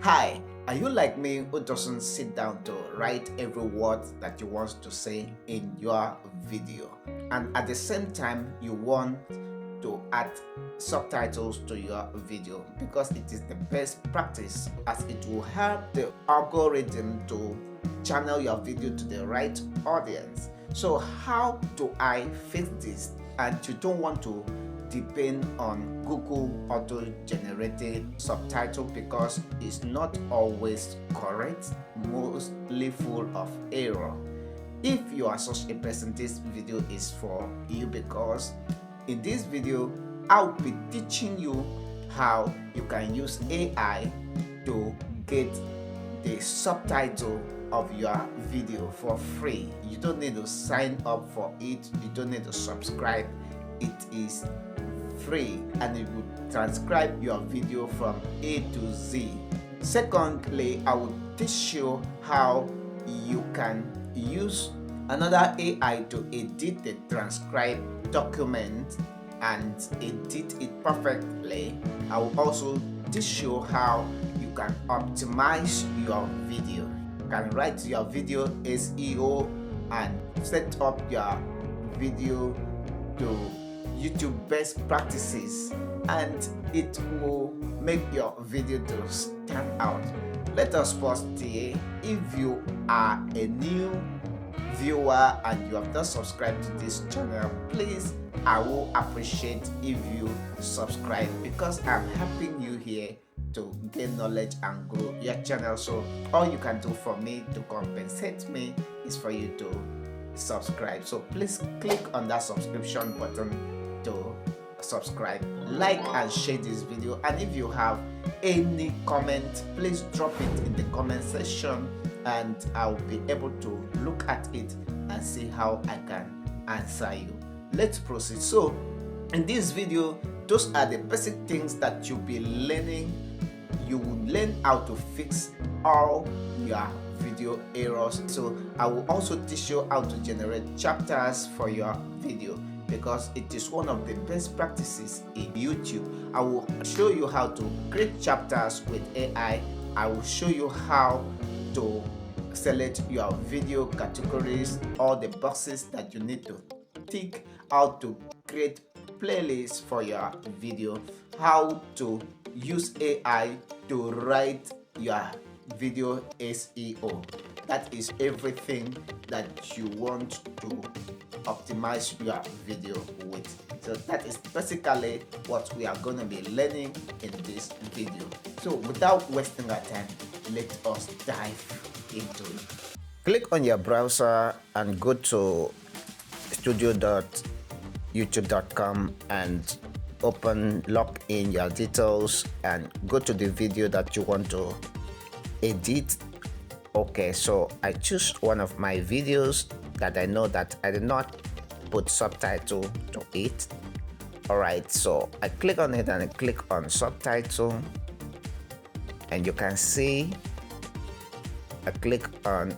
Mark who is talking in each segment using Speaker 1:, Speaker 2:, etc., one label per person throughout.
Speaker 1: Hi, are you like me who doesn't sit down to write every word that you want to say in your video? And at the same time, you want to add subtitles to your video because it is the best practice as it will help the algorithm to channel your video to the right audience. So, how do I fix this? And you don't want to depend on Google auto-generated subtitle because it's not always correct, mostly full of error. If you are such a person, this video is for you because in this video I'll be teaching you how you can use AI to get the subtitle of your video for free. You don't need to sign up for it, you don't need to subscribe. It is free and it will transcribe your video from A to Z. Secondly, I will teach you how you can use another AI to edit the transcribed document and edit it perfectly. I will also teach you how you can optimize your video. You can write your video SEO and set up your video to YouTube best practices, and it will make your video to stand out. Let us pause here. If you are a new viewer and you have not subscribed to this channel, please, I will appreciate if you subscribe because I'm helping you here to gain knowledge and grow your channel. So all you can do for me to compensate me is for you to subscribe. So please click on that subscription button to subscribe, like and share this video, and if you have any comment, please drop it in the comment section and I'll be able to look at it and see how I can answer you. Let's proceed. So in this video, those are the basic things that you'll be learning. You will learn how to fix all your video errors. So I will also teach you how to generate chapters for your video because it is one of the best practices in YouTube. I will show you how to create chapters with AI. I will show you how to select your video categories, all the boxes that you need to tick, how to create playlists for your video, how to use AI to write your video SEO. That is everything that you want to optimize your video with. So that is basically what we are going to be learning in this video. So without wasting our time, let us dive into it. Click on your browser and go to studio.youtube.com and log in your details and go to the video that you want to edit. Okay, so I choose one of my videos that I know that I did not put subtitle to it. Alright, so I click on it and I click on subtitle, and you can see I click on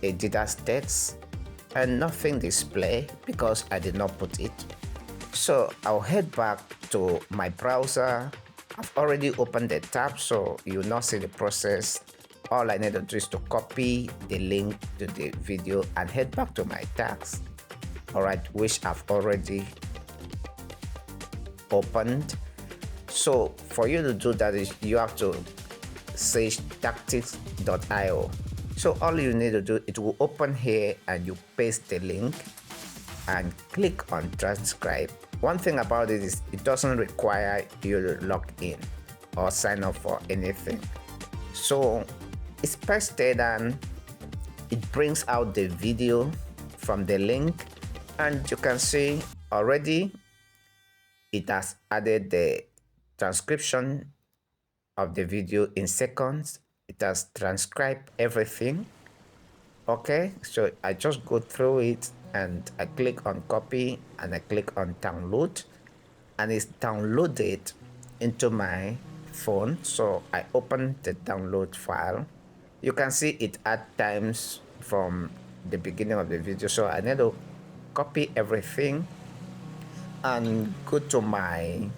Speaker 1: editor's text and nothing display because I did not put it. So I'll head back to my browser. I've already opened the tab, so you'll not see the process. All I need to do is to copy the link to the video and head back to my tags, alright, which I've already opened. So for you to do that is you have to search tactiq.io. So all you need to do, it will open here and you paste the link and click on transcribe. One thing about it is it doesn't require you to log in or sign up for anything. So it's pasted and it brings out the video from the link, and you can see already it has added the transcription of the video in seconds. It has transcribed everything. Okay, so I just go through it and I click on copy and I click on download, and it's downloaded into my phone. So I open the download file. You can see it at times from the beginning of the video, so I need to copy everything and go to my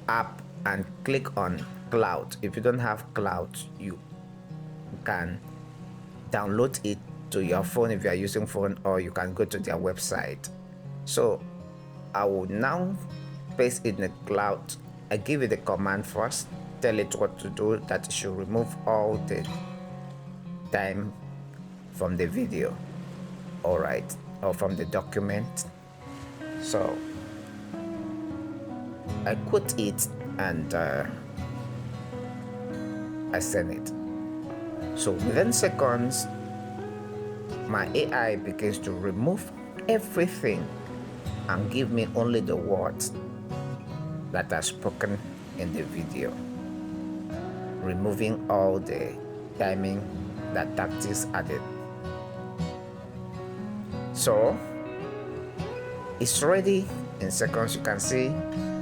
Speaker 1: app and click on cloud. If you don't have cloud, you can download it to your phone if you are using phone, or you can go to their website. So I will now paste it in the cloud. I give it the command first, tell it what to do, that it should remove all the time from the video, all right, or from the document. So I quote it and I send it. So within seconds, my AI begins to remove everything and give me only the words that are spoken in the video, removing all the timing that Tactiq added. So it's ready in seconds. You can see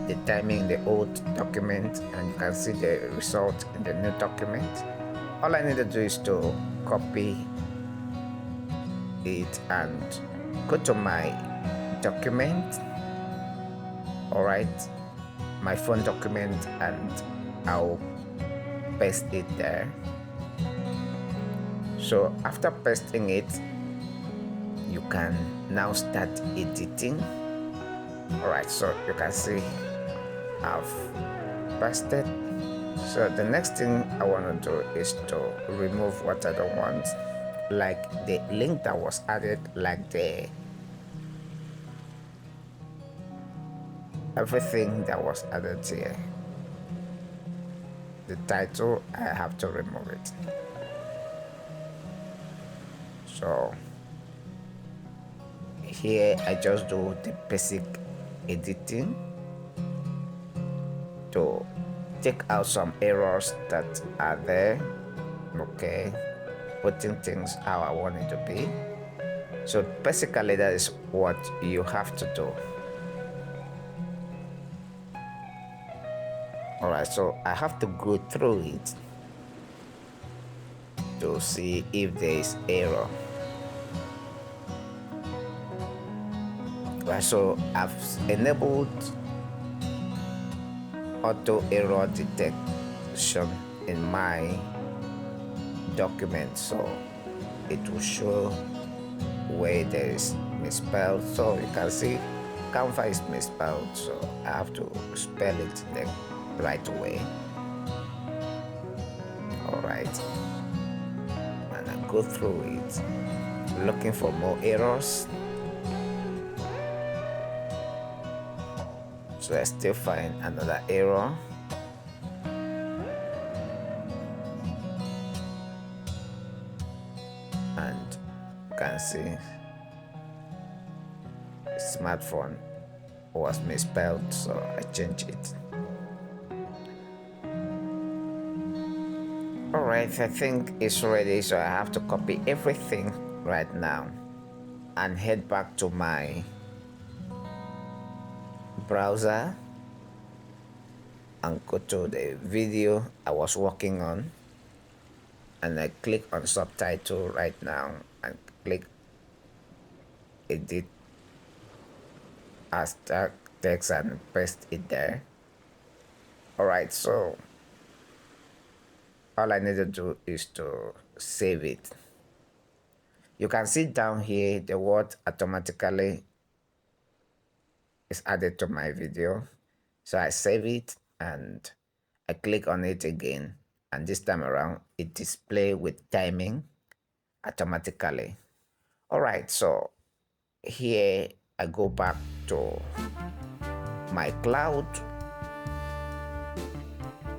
Speaker 1: the timing in the old document and you can see the result in the new document. All I need to do is to copy it and go to my document, all right, my phone document, and I'll paste it there. So after pasting it, you can now start editing. All right, so you can see I've pasted. So the next thing I want to do is to remove what I don't want, like the link that was added, like the everything that was added here. The title, I have to remove it. So here I just do the basic editing to take out some errors that are there, okay, putting things how I want it to be. So basically that is what you have to do. All right, so I have to go through it to see if there is error. Right, so I've enabled auto error detection in my document, so it will show where there is misspelled. So you can see Canva is misspelled, so I have to spell it the right way. All right, and I go through it looking for more errors. So I still find another error. And you can see smartphone was misspelled, so I changed it. All right, I think it's ready, so I have to copy everything right now and head back to my browser and go to the video I was working on, and I click on subtitle right now and click edit as text and paste it there. All right, so all I need to do is to save it. You can see down here the word automatically is added to my video. So I save it and I click on it again, and this time around it displays with timing automatically. All right, so here I go back to my cloud.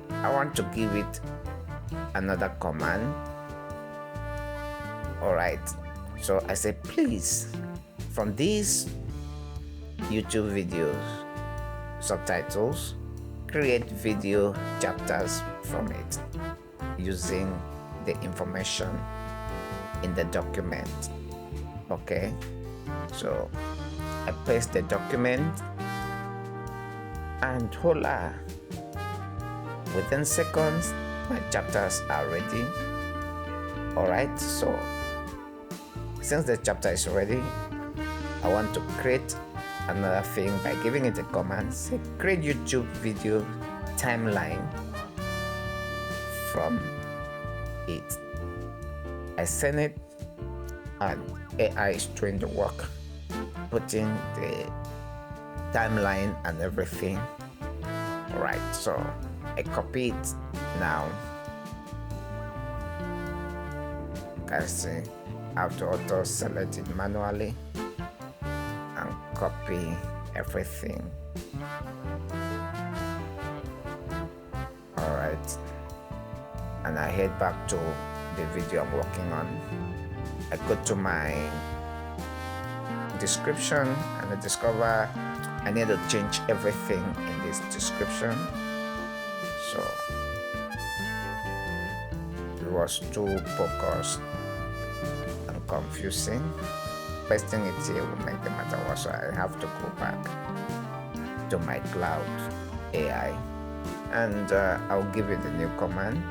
Speaker 1: I want to give it another command. All right, so I say, please, from these YouTube videos, subtitles, create video chapters from it using the information in the document. Okay, so I paste the document and voila, within seconds my chapters are ready. All right, so since the chapter is ready, I want to create another thing by giving it a command, say create YouTube video timeline from it. I send it and AI is doing the work, putting the timeline and everything. Alright, so I copy it now. You can see how to auto select it manually and copy everything. Alright, and I head back to the video I'm working on. I go to my description and I discover I need to change everything in this description. So it was too focused and confusing. Pasting it here will make the matter worse, so I have to go back to my cloud AI and I'll give it a new command.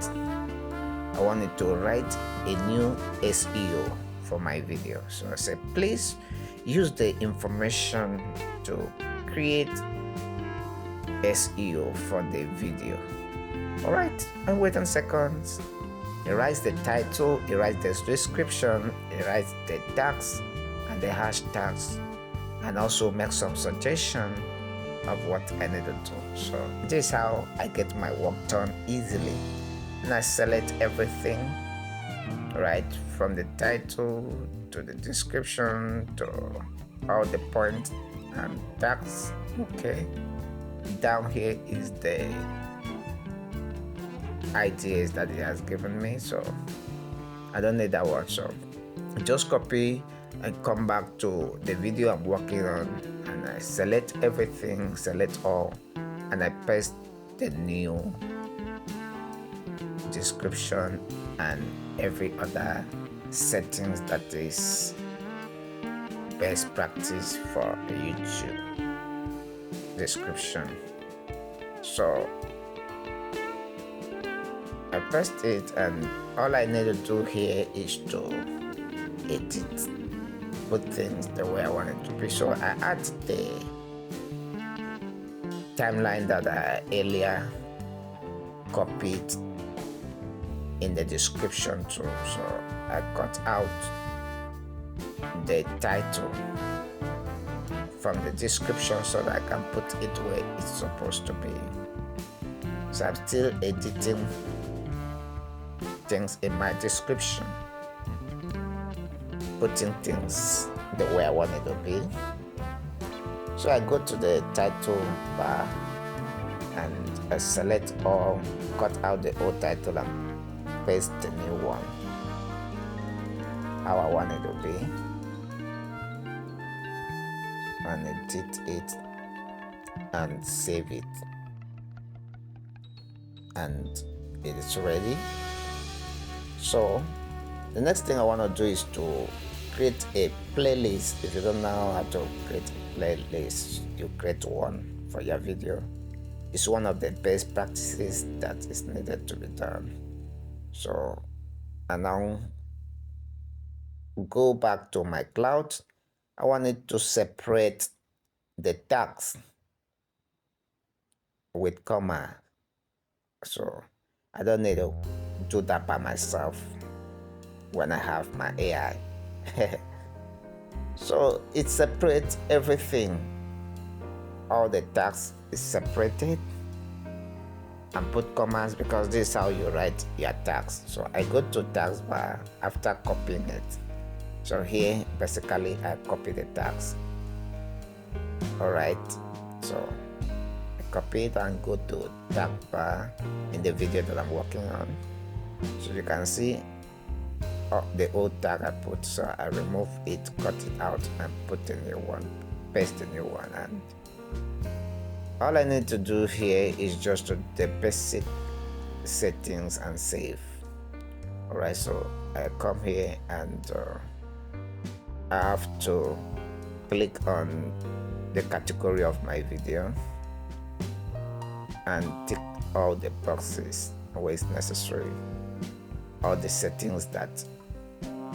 Speaker 1: I want it to write a new SEO for my video. So I say, please use the information to create SEO for the video. All right, and wait a second. It writes the title, it writes the description, it writes the tags and the hashtags, and also make some suggestion of what I need to do. So this is how I get my work done easily. And I select everything, right, from the title to the description to all the points and tags. Okay, down here is the ideas that it has given me, so I don't need that one. So just copy and come back to the video I'm working on and I select everything, select all, and I paste the new description and every other settings that is best practice for a YouTube description. So I pressed it and all I need to do here is to edit, put things the way I want it to be. So I add the timeline that I earlier copied in the description too. So I cut out the title from the description so that I can put it where it's supposed to be. So I'm still editing things in my description, putting things the way I want it to be. So I go to the title bar and I select all, cut out the old title and paste the new one how I want it to be, and edit it and save it, and it is ready. So the next thing I want to do is to create a playlist. If you don't know how to create a playlist, you create one for your video. It's one of the best practices that is needed to be done. So I now go back to my cloud. I want it to separate the tags with comma. So I don't need to do that by myself when I have my AI. So it separates everything. All the tags is separated and put commas because this is how you write your tags. So I go to tags bar after copying it. So here basically I copy the tags. Alright, so I copy it and go to tag bar in the video that I'm working on. So you can see the old tag I put, so I remove it, cut it out and put a new one, paste a new one, and all I need to do here is just to the basic settings and save. Alright, so I come here and I have to click on the category of my video and tick all the boxes where it's necessary, all the settings that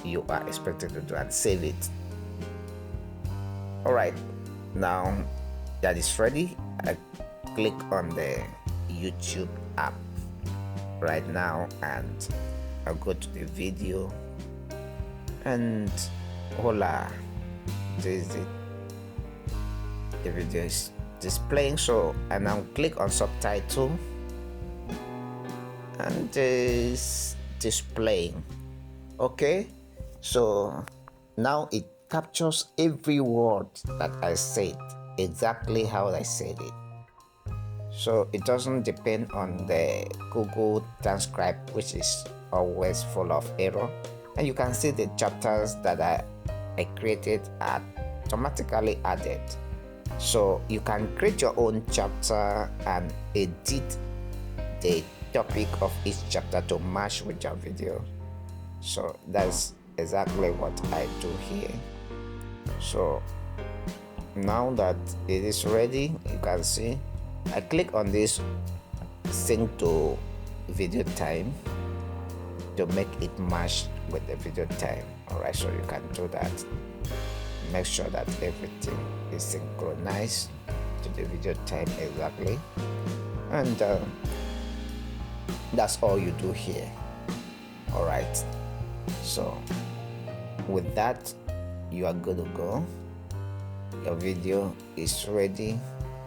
Speaker 1: you are expected to do, and save it. Alright, now that is ready, I click on the YouTube app right now, and I'll go to the video, and voila, this is it. The video is displaying. So I now click on subtitle, and it's displaying. Okay, so now it captures every word that I said exactly how I said it. So it doesn't depend on the Google transcribe, which is always full of error. And you can see the chapters that I created are automatically added. So you can create your own chapter and edit the topic of each chapter to match with your video. So that's exactly what I do here. So now that it is ready, you can see I click on this sync to video time to make it match with the video time. Alright, so you can do that. Make sure that everything is synchronized to the video time exactly, and that's all you do here. Alright, so with that, you are good to go. Your video is ready.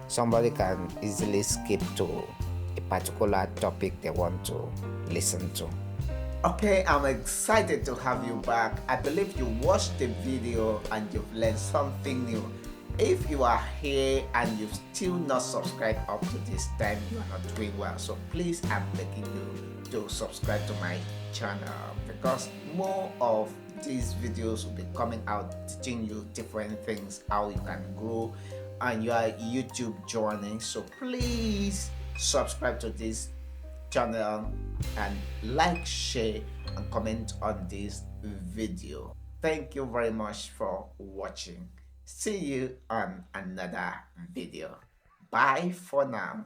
Speaker 1: Somebody can easily skip to a particular topic they want to listen to. Okay, I'm excited to have you back. I believe you watched the video and you've learned something new. If you are here and you've still not subscribed up to this time, you are not doing well. So please, I'm begging you to subscribe to my channel, because more of these videos will be coming out teaching you different things, how you can grow on your YouTube journey. So please subscribe to this channel and like, share, and comment on this video. Thank you very much for watching. See you on another video. Bye for now.